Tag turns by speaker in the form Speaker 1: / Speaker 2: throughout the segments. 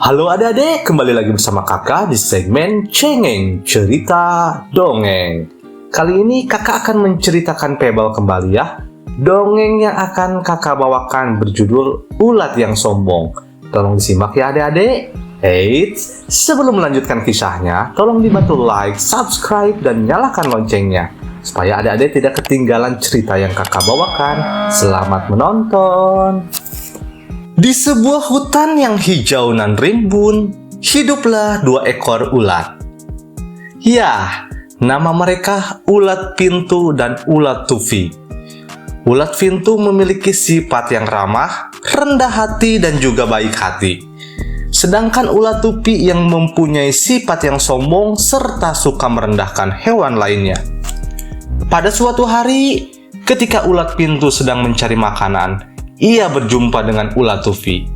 Speaker 1: Halo adik-adik, kembali lagi bersama kakak di segmen Cengeng Cerita Dongeng. Kali ini kakak akan menceritakan Pebble kembali ya. Dongeng yang akan kakak bawakan berjudul Ulat yang Sombong. Tolong disimak ya adik-adik. Eits, sebelum melanjutkan kisahnya, tolong dibantu like, subscribe, dan nyalakan loncengnya supaya adik-adik tidak ketinggalan cerita yang kakak bawakan. Selamat menonton. Di sebuah hutan yang hijau nan rimbun, hiduplah dua ekor ulat. Ya, nama mereka Ulat Pintu dan Ulat Tufi. Ulat Pintu memiliki sifat yang ramah, rendah hati, dan juga baik hati. Sedangkan Ulat Tufi yang mempunyai sifat yang sombong serta suka merendahkan hewan lainnya. Pada suatu hari, ketika Ulat Pintu sedang mencari makanan, ia berjumpa dengan Ulat Tufi.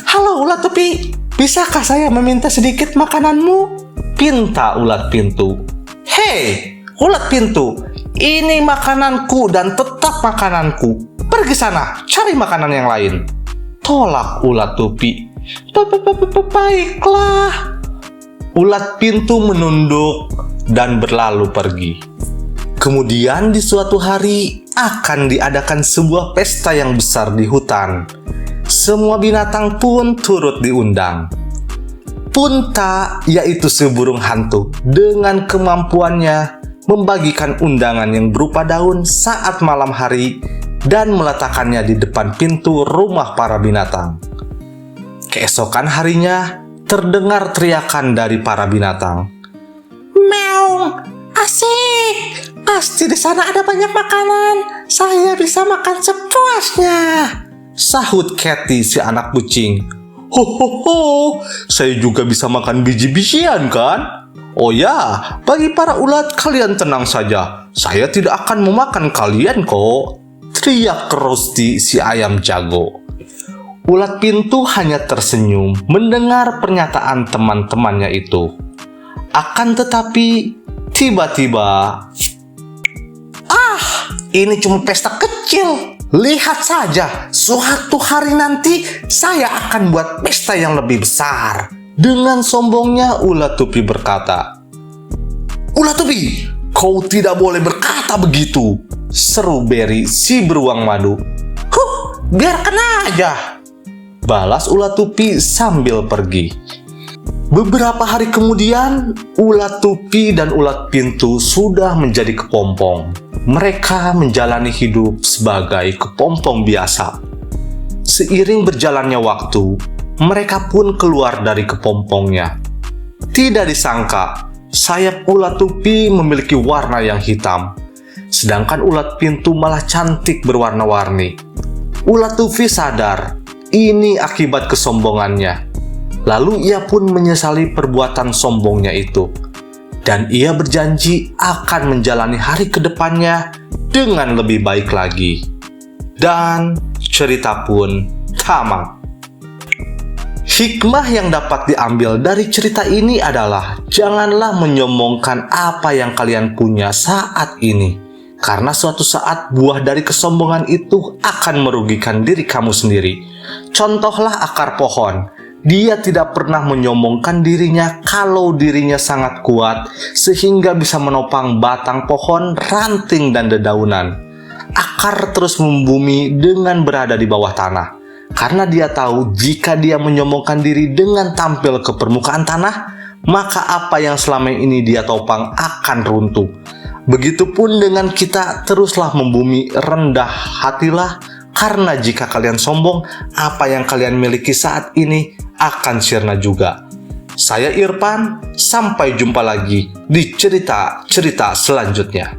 Speaker 1: "Halo Ulat Tufi, bisakah saya meminta sedikit makananmu?" pinta Ulat Pintu. "Hei, Ulat Pintu, ini makananku dan tetap makananku. Pergi sana, cari makanan yang lain," tolak Ulat Tufi. "Baiklah." Ulat Pintu menunduk dan berlalu pergi. Kemudian di suatu hari akan diadakan sebuah pesta yang besar di hutan. Semua binatang pun turut diundang. Punta, yaitu si burung hantu, dengan kemampuannya membagikan undangan yang berupa daun saat malam hari dan meletakkannya di depan pintu rumah para binatang. Keesokan harinya terdengar teriakan dari para binatang. "Meong, asik! Pasti di sana ada banyak makanan. Saya bisa makan sepuasnya," sahut Katy si anak kucing. "Ho, saya juga bisa makan biji-bijian kan? Oh ya, bagi para ulat kalian tenang saja. Saya tidak akan memakan kalian kok," teriak Krusty si ayam jago. Ulat Pintu hanya tersenyum mendengar pernyataan teman-temannya itu. Akan tetapi, tiba-tiba, "Ini cuma pesta kecil. Lihat saja, suatu hari nanti saya akan buat pesta yang lebih besar," dengan sombongnya Ulat Tufi berkata. "Ulat Tufi, kau tidak boleh berkata begitu," seru Berry si beruang madu. "Biarkan aja," balas Ulat Tufi sambil pergi. Beberapa hari kemudian, Ulat Tufi dan Ulat Pintu sudah menjadi kepompong. Mereka menjalani hidup sebagai kepompong biasa. Seiring berjalannya waktu, mereka pun keluar dari kepompongnya. Tidak disangka, sayap Ulat Tufi memiliki warna yang hitam, sedangkan Ulat Pintu malah cantik berwarna-warni. Ulat Tufi sadar, ini akibat kesombongannya. Lalu ia pun menyesali perbuatan sombongnya itu. Dan ia berjanji akan menjalani hari kedepannya dengan lebih baik lagi. Dan cerita pun tamat. Hikmah yang dapat diambil dari cerita ini adalah janganlah menyombongkan apa yang kalian punya saat ini. Karena suatu saat buah dari kesombongan itu akan merugikan diri kamu sendiri. Contohlah akar pohon. Dia tidak pernah menyombongkan dirinya kalau dirinya sangat kuat sehingga bisa menopang batang pohon, ranting, dan dedaunan. Akar terus membumi dengan berada di bawah tanah. Karena dia tahu jika dia menyombongkan diri dengan tampil ke permukaan tanah, maka apa yang selama ini dia topang akan runtuh. Begitupun dengan kita, teruslah membumi, rendah hatilah. Karena jika kalian sombong, apa yang kalian miliki saat ini akan sirna juga. Saya Irfan, sampai jumpa lagi di cerita-cerita selanjutnya.